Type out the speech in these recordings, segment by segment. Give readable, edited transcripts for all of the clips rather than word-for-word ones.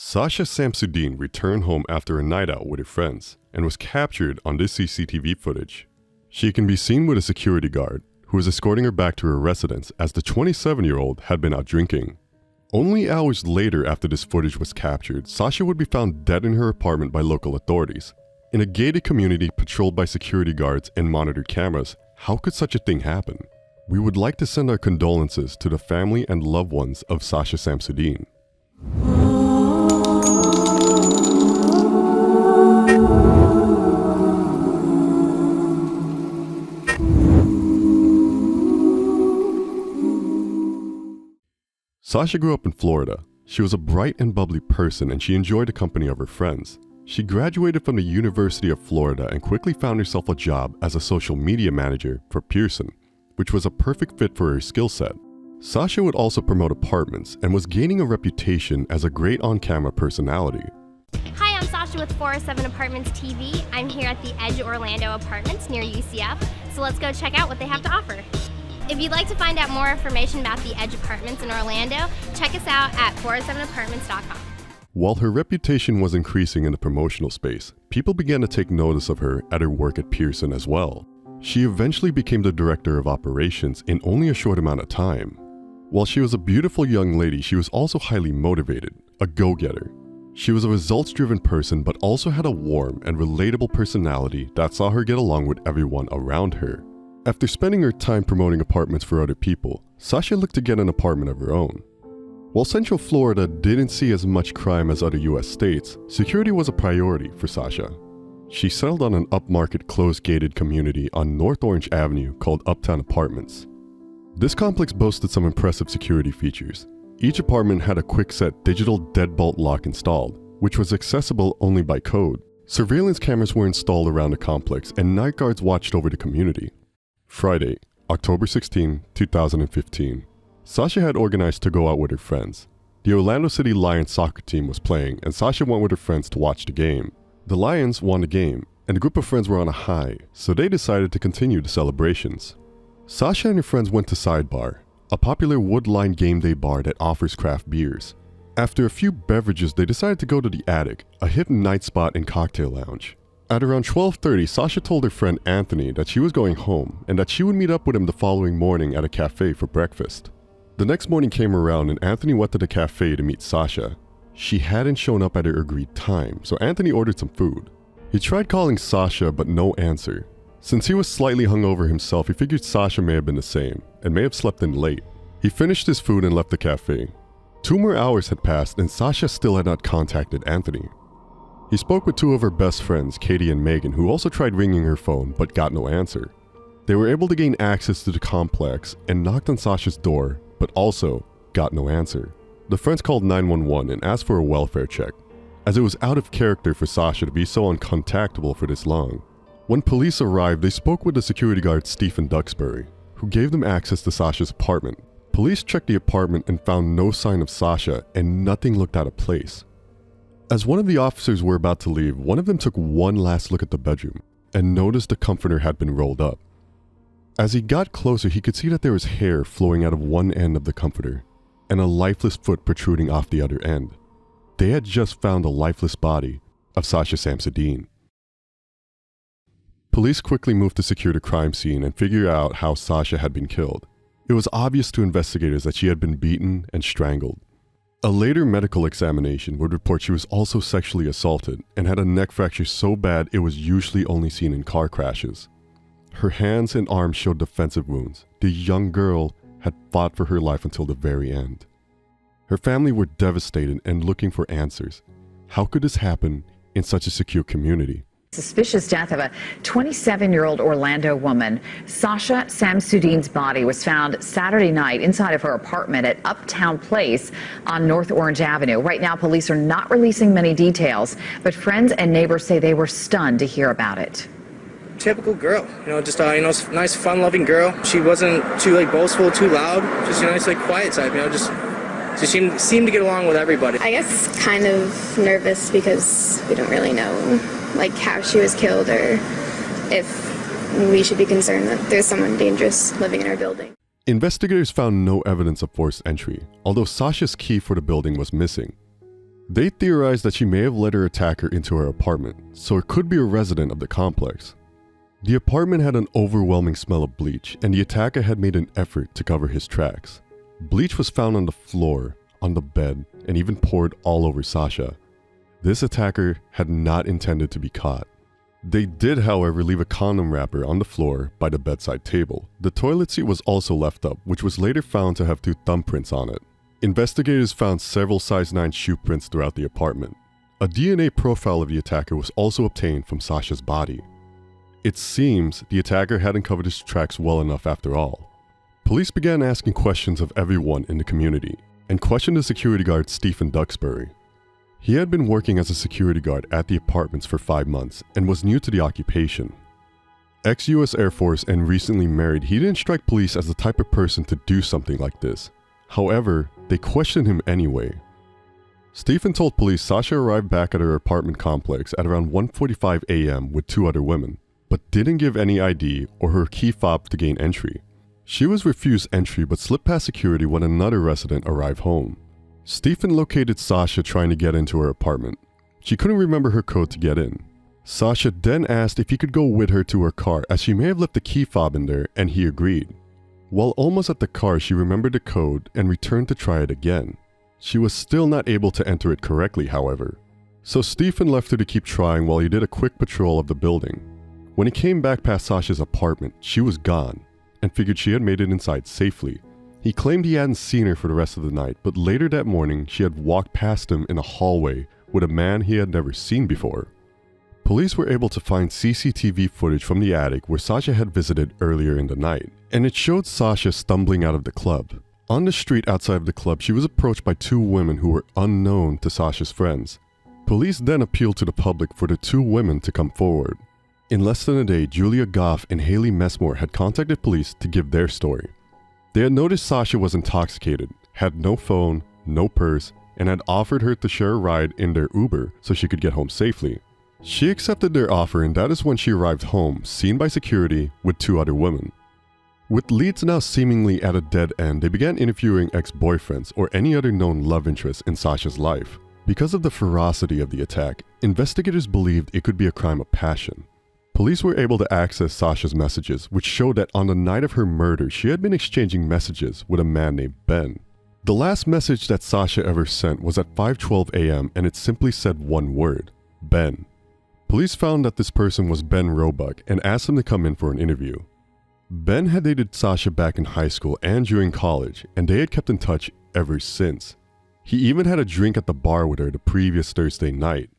Sasha Samsudean returned home after a night out with her friends and was captured on this CCTV footage. She can be seen with a security guard who was escorting her back to her residence as the 27-year-old had been out drinking. Only hours later after this footage was captured, Sasha would be found dead in her apartment by local authorities. In a gated community patrolled by security guards and monitored cameras, how could such a thing happen? We would like to send our condolences to the family and loved ones of Sasha Samsudean. Sasha grew up in Florida. She was a bright and bubbly person and she enjoyed the company of her friends. She graduated from the University of Florida and quickly found herself a job as a social media manager for Pearson, which was a perfect fit for her skill set. Sasha would also promote apartments and was gaining a reputation as a great on-camera personality. Hi, I'm Sasha with 407 Apartments TV. I'm here at the Edge Orlando Apartments near UCF, so let's go check out what they have to offer. If you'd like to find out more information about the Edge Apartments in Orlando, check us out at 407apartments.com. While her reputation was increasing in the promotional space, people began to take notice of her at her work at Pearson as well. She eventually became the director of operations in only a short amount of time. While she was a beautiful young lady, she was also highly motivated, a go-getter. She was a results-driven person but also had a warm and relatable personality that saw her get along with everyone around her. After spending her time promoting apartments for other people, Sasha looked to get an apartment of her own. While Central Florida didn't see as much crime as other US states, security was a priority for Sasha. She settled on an upmarket closed-gated community on North Orange Avenue called Uptown Apartments. This complex boasted some impressive security features. Each apartment had a quick-set digital deadbolt lock installed, which was accessible only by code. Surveillance cameras were installed around the complex and night guards watched over the community. Friday, October 16, 2015. Sasha had organized to go out with her friends. The Orlando City Lions soccer team was playing and Sasha went with her friends to watch the game. The Lions won the game and the group of friends were on a high, so they decided to continue the celebrations. Sasha and her friends went to Sidebar, a popular wood-lined game day bar that offers craft beers. After a few beverages, they decided to go to the Attic, a hip night spot and cocktail lounge. At around 12:30, Sasha told her friend Anthony that she was going home and that she would meet up with him the following morning at a cafe for breakfast. The next morning came around and Anthony went to the cafe to meet Sasha. She hadn't shown up at her agreed time, so Anthony ordered some food. He tried calling Sasha, but no answer. Since he was slightly hungover himself, he figured Sasha may have been the same and may have slept in late. He finished his food and left the cafe. 2 more hours had passed and Sasha still had not contacted Anthony. He spoke with 2 of her best friends, Katie and Megan, who also tried ringing her phone but got no answer. They were able to gain access to the complex and knocked on Sasha's door, but also got no answer. The friends called 911 and asked for a welfare check, as it was out of character for Sasha to be so uncontactable for this long. When police arrived, they spoke with the security guard Stephen Duxbury, who gave them access to Sasha's apartment. Police checked the apartment and found no sign of Sasha and nothing looked out of place. As one of the officers were about to leave, one of them took one last look at the bedroom and noticed the comforter had been rolled up. As he got closer, he could see that there was hair flowing out of one end of the comforter and a lifeless foot protruding off the other end. They had just found the lifeless body of Sasha Samsudean. Police quickly moved to secure the crime scene and figure out how Sasha had been killed. It was obvious to investigators that she had been beaten and strangled. A later medical examination would report she was also sexually assaulted and had a neck fracture so bad it was usually only seen in car crashes. Her hands and arms showed defensive wounds. The young girl had fought for her life until the very end. Her family were devastated and looking for answers. How could this happen in such a secure community? Suspicious death of a 27-year-old Orlando woman. Sasha Samsudean's body was found Saturday night inside of her apartment at Uptown Place on North Orange Avenue. Right now, police are not releasing many details, but friends and neighbors say they were stunned to hear about it. Typical girl, just nice, fun-loving girl. She wasn't too boastful, too loud. Just nice, quiet type. She seemed to get along with everybody. I guess kind of nervous because we don't really know how she was killed or if we should be concerned that there's someone dangerous living in our building. Investigators found no evidence of forced entry, although Sasha's key for the building was missing. They theorized that she may have led her attacker into her apartment, so it could be a resident of the complex. The apartment had an overwhelming smell of bleach, and the attacker had made an effort to cover his tracks. Bleach was found on the floor, on the bed, and even poured all over Sasha. This attacker had not intended to be caught. They did, however, leave a condom wrapper on the floor by the bedside table. The toilet seat was also left up, which was later found to have 2 thumbprints on it. Investigators found several size 9 shoe prints throughout the apartment. A DNA profile of the attacker was also obtained from Sasha's body. It seems the attacker hadn't covered his tracks well enough after all. Police began asking questions of everyone in the community, and questioned the security guard Stephen Duxbury. He had been working as a security guard at the apartments for 5 months and was new to the occupation. Ex-US Air Force and recently married, he didn't strike police as the type of person to do something like this. However, they questioned him anyway. Stephen told police Sasha arrived back at her apartment complex at around 1:45 a.m. with 2 other women, but didn't give any ID or her key fob to gain entry. She was refused entry but slipped past security when another resident arrived home. Stephen located Sasha trying to get into her apartment. She couldn't remember her code to get in. Sasha then asked if he could go with her to her car as she may have left the key fob in there, and he agreed. While almost at the car, she remembered the code and returned to try it again. She was still not able to enter it correctly, however. So Stephen left her to keep trying while he did a quick patrol of the building. When he came back past Sasha's apartment, she was gone, and figured she had made it inside safely. He claimed he hadn't seen her for the rest of the night, but later that morning, she had walked past him in a hallway with a man he had never seen before. Police were able to find CCTV footage from the attic where Sasha had visited earlier in the night, and it showed Sasha stumbling out of the club. On the street outside of the club, she was approached by 2 women who were unknown to Sasha's friends. Police then appealed to the public for the 2 women to come forward. In less than a day, Julia Goff and Haley Messmore had contacted police to give their story. They had noticed Sasha was intoxicated, had no phone, no purse, and had offered her to share a ride in their Uber so she could get home safely. She accepted their offer, and that is when she arrived home, seen by security with 2 other women. With leads now seemingly at a dead end, they began interviewing ex-boyfriends or any other known love interest in Sasha's life. Because of the ferocity of the attack, investigators believed it could be a crime of passion. Police were able to access Sasha's messages, which showed that on the night of her murder, she had been exchanging messages with a man named Ben. The last message that Sasha ever sent was at 5:12 a.m. and it simply said one word: Ben. Police found that this person was Ben Roebuck and asked him to come in for an interview. Ben had dated Sasha back in high school and during college, and they had kept in touch ever since. He even had a drink at the bar with her the previous Thursday night.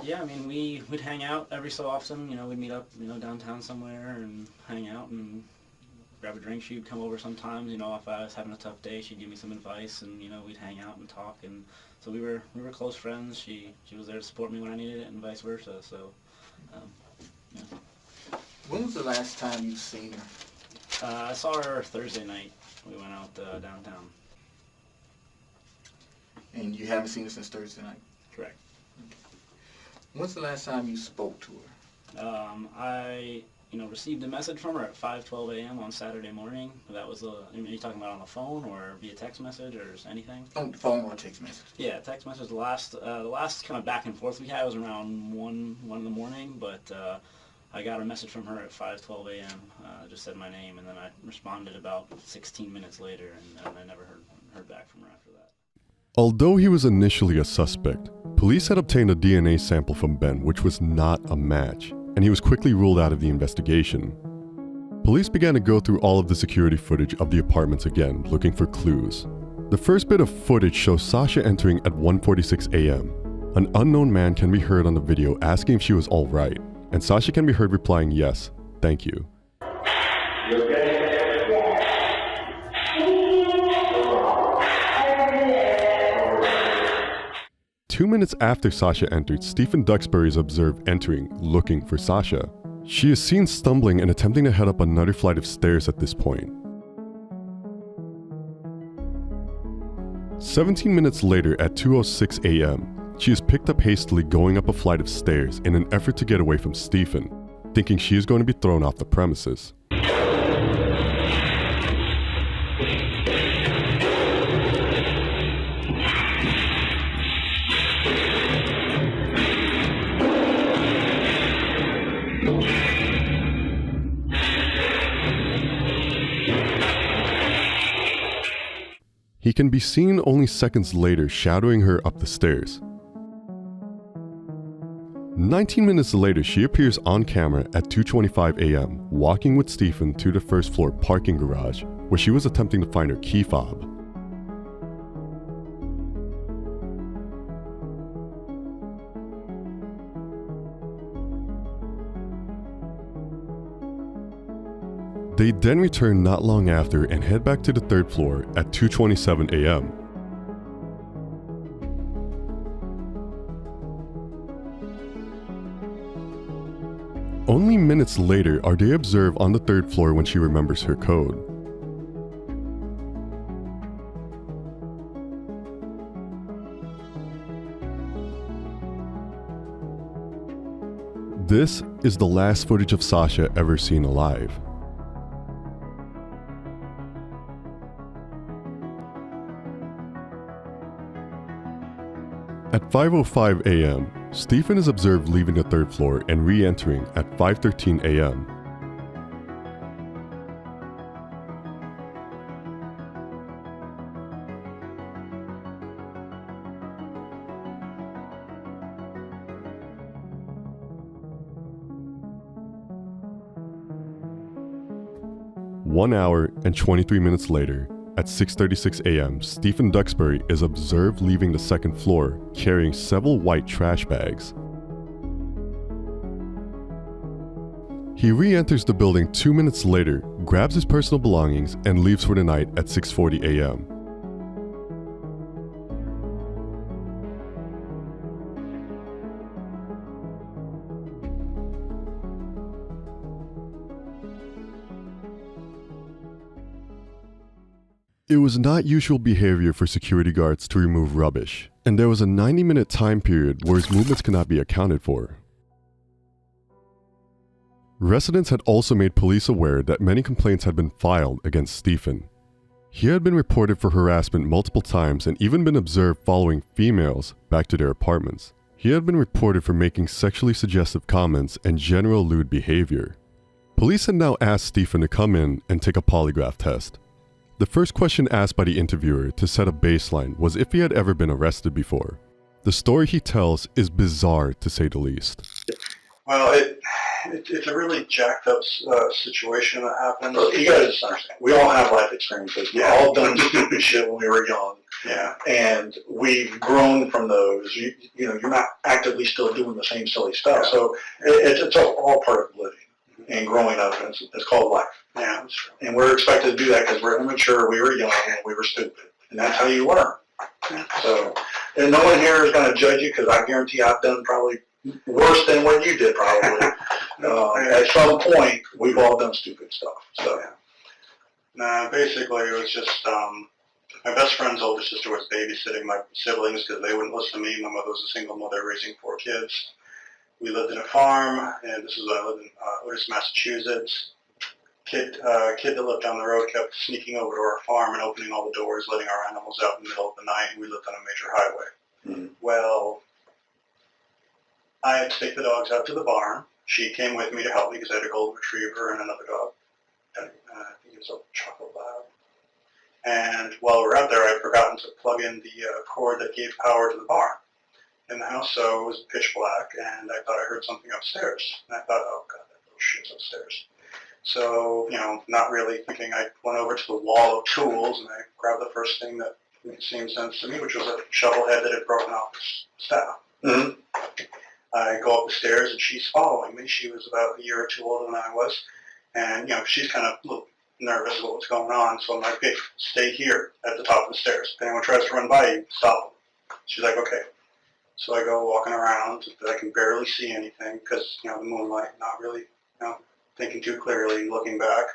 Yeah, I mean, we'd hang out every so often, we'd meet up, downtown somewhere and hang out and grab a drink. She'd come over sometimes, if I was having a tough day, she'd give me some advice, and, we'd hang out and talk, and so we were close friends. She was there to support me when I needed it, and vice versa, so, yeah. When was the last time you seen her? I saw her Thursday night. We went out downtown. And you haven't seen her since Thursday night? Correct. When's the last time you spoke to her? I, received a message from her at 5:12 a.m. on Saturday morning. That was are you talking about on the phone or via text message or anything? On the phone or text message? Yeah, text message. The last kind of back and forth we had was around 1 in the morning, but I got a message from her at 5:12 a.m. Just said my name, and then I responded about 16 minutes later, and I never heard back from her after that. Although he was initially a suspect, police had obtained a DNA sample from Ben, which was not a match, and he was quickly ruled out of the investigation. Police began to go through all of the security footage of the apartments again, looking for clues. The first bit of footage shows Sasha entering at 1:46 a.m. An unknown man can be heard on the video asking if she was all right, and Sasha can be heard replying, "Yes, thank you." You okay? 2 minutes after Sasha entered, Stephen Duxbury is observed entering, looking for Sasha. She is seen stumbling and attempting to head up another flight of stairs at this point. 17 minutes later at 2:06 a.m., she is picked up hastily going up a flight of stairs in an effort to get away from Stephen, thinking she is going to be thrown off the premises. He can be seen only seconds later shadowing her up the stairs. 19 minutes later, she appears on camera at 2:25 a.m. walking with Stephen to the first floor parking garage where she was attempting to find her key fob. They then return not long after and head back to the third floor at 2:27 a.m. Only minutes later are they observed on the third floor when she remembers her code. This is the last footage of Sasha ever seen alive. At 5:05 a.m., Stephen is observed leaving the third floor and re-entering at 5:13 a.m. One hour and 23 minutes later, at 6:36 a.m., Stephen Duxbury is observed leaving the second floor, carrying several white trash bags. He re-enters the building 2 minutes later, grabs his personal belongings, and leaves for the night at 6:40 a.m. It was not usual behavior for security guards to remove rubbish, and there was a 90-minute time period where his movements could not be accounted for. Residents had also made police aware that many complaints had been filed against Stephen. He had been reported for harassment multiple times and even been observed following females back to their apartments. He had been reported for making sexually suggestive comments and general lewd behavior. Police had now asked Stephen to come in and take a polygraph test. The first question asked by the interviewer to set a baseline was if he had ever been arrested before. The story he tells is bizarre to say the least. Well, it's a really jacked up situation that happened. You guys understand, we all have life experiences. We all done stupid shit when we were young. Yeah. And we've grown from those. You know, you're not actively still doing the same silly stuff. Yeah. So it's all part of living and growing up. And it's called life. Yeah. And we're expected to do that because we're immature, we were young, and we were stupid. And that's how you learn. So, and no one here is going to judge you because I guarantee I've done probably worse than what you did probably. At some point, we've all done stupid stuff. So, nah, basically it was just my best friend's older sister was babysitting my siblings because they wouldn't listen to me. My mother was a single mother raising 4 kids. We lived in a farm, and this is when I lived in Otis, Massachusetts. Kid that lived down the road kept sneaking over to our farm and opening all the doors, letting our animals out in the middle of the night, and we lived on a major highway. Mm-hmm. Well, I had to take the dogs out to the barn. She came with me to help me because I had a golden retriever and another dog. And, I think it was a chocolate lab. And while we were out there, I'd forgotten to plug in the cord that gave power to the barn in the house, so it was pitch black, and I thought I heard something upstairs. And I thought, oh, God, that little shit's upstairs. So, you know, not really thinking, I went over to the wall of tools, and I grabbed the first thing that seemed sense to me, which was a shovel head that had broken off the staff. Mm-hmm. I go up the stairs, and she's following me. She was about a year or 2 older than I was, and, you know, she's kind of a little nervous about what's going on, so I'm like, okay, stay here at the top of the stairs. If anyone tries to run by you, stop them. She's like, okay. So I go walking around, but I can barely see anything because, you know, the moonlight, not really, you know, thinking too clearly, looking back.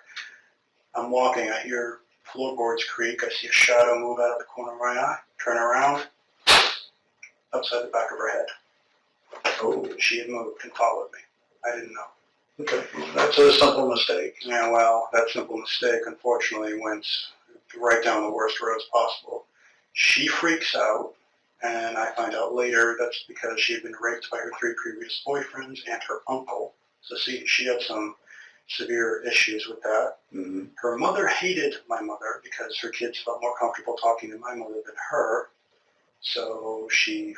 I'm walking, I hear floorboards creak, I see a shadow move out of the corner of my eye, turn around, upside the back of her head. Oh, she had moved and followed me. I didn't know. Okay, that's a simple mistake. Yeah, well, that simple mistake, unfortunately, went right down the worst roads possible. She freaks out, and I find out later that's because she had been raped by her 3 previous boyfriends and her uncle. So see, she had some severe issues with that. Mm-hmm. Her mother hated my mother because her kids felt more comfortable talking to my mother than her. So she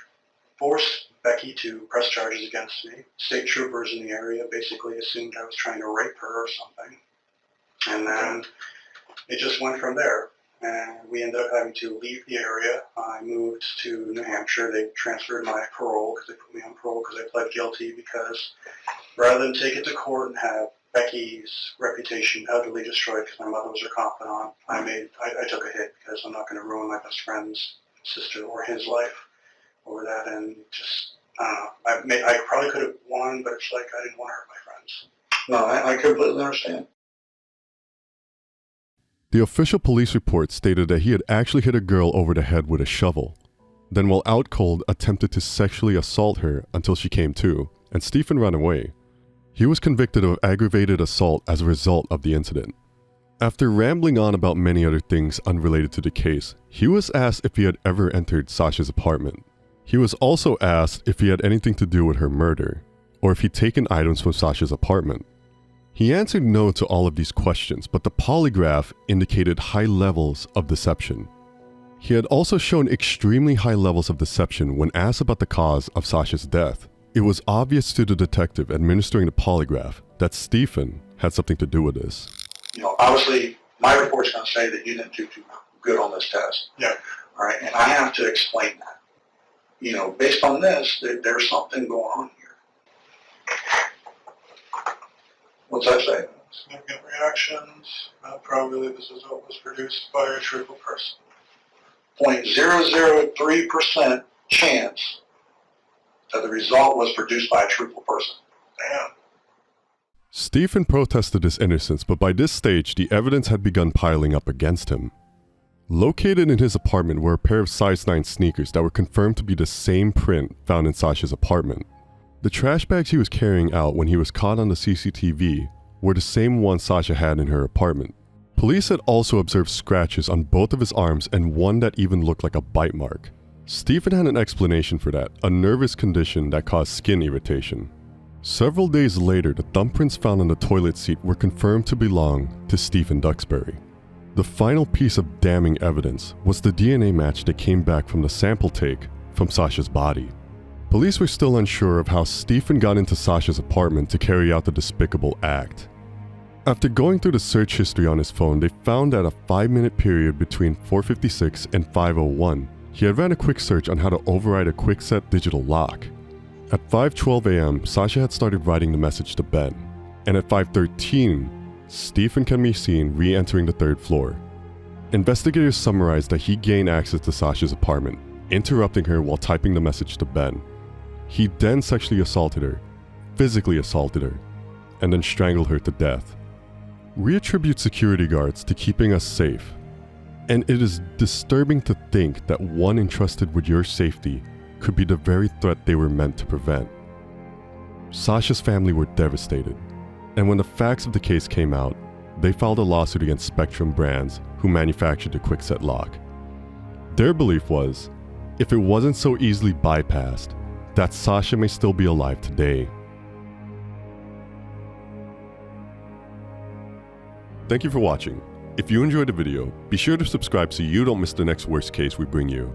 forced Becky to press charges against me. State troopers in the area basically assumed I was trying to rape her or something. And then it just went from there. And we ended up having to leave the area. I moved to New Hampshire. They transferred my parole because they put me on parole because I pled guilty, because rather than take it to court and have Becky's reputation utterly destroyed because my mother was her confidant, I took a hit because I'm not going to ruin my best friend's sister or his life over that. And just, I don't know, I probably could have won, but it's like I didn't want to hurt my friends. No, I completely understand. The official police report stated that he had actually hit a girl over the head with a shovel, then while out cold attempted to sexually assault her until she came to, and Stephen ran away. He was convicted of aggravated assault as a result of the incident. After rambling on about many other things unrelated to the case, he was asked if he had ever entered Sasha's apartment. He was also asked if he had anything to do with her murder, or if he'd taken items from Sasha's apartment. He answered no to all of these questions, but the polygraph indicated high levels of deception. He had also shown extremely high levels of deception when asked about the cause of Sasha's death. It was obvious to the detective administering the polygraph that Stephen had something to do with this. You know, obviously, my report's going to say that you didn't do too good on this test. Yeah. All right, and I have to explain that. You know, based on this, there's something going on here. What's that say? Significant reactions. Probably this is what was produced by a truthful person. 0.003% chance that the result was produced by a truthful person. Damn. Stephen protested his innocence, but by this stage, the evidence had begun piling up against him. Located in his apartment were a pair of size 9 sneakers that were confirmed to be the same print found in Sasha's apartment. The trash bags he was carrying out when he was caught on the CCTV were the same ones Sasha had in her apartment. Police had also observed scratches on both of his arms and one that even looked like a bite mark. Stephen had an explanation for that, a nervous condition that caused skin irritation. Several days later, the thumbprints found on the toilet seat were confirmed to belong to Stephen Duxbury. The final piece of damning evidence was the DNA match that came back from the sample take from Sasha's body. Police were still unsure of how Stephen got into Sasha's apartment to carry out the despicable act. After going through the search history on his phone, they found that a 5-minute period between 4:56 and 5:01, he had ran a quick search on how to override a quick-set digital lock. At 5:12 a.m., Sasha had started writing the message to Ben, and at 5:13, Stephen can be seen re-entering the 3rd floor. Investigators summarized that he gained access to Sasha's apartment, interrupting her while typing the message to Ben. He then sexually assaulted her, physically assaulted her, and then strangled her to death. We attribute security guards to keeping us safe, and it is disturbing to think that one entrusted with your safety could be the very threat they were meant to prevent. Sasha's family were devastated, and when the facts of the case came out, they filed a lawsuit against Spectrum Brands, who manufactured the quick-set lock. Their belief was, if it wasn't so easily bypassed, that Sasha may still be alive today. Thank you for watching. If you enjoyed the video, be sure to subscribe so you don't miss the next worst case we bring you.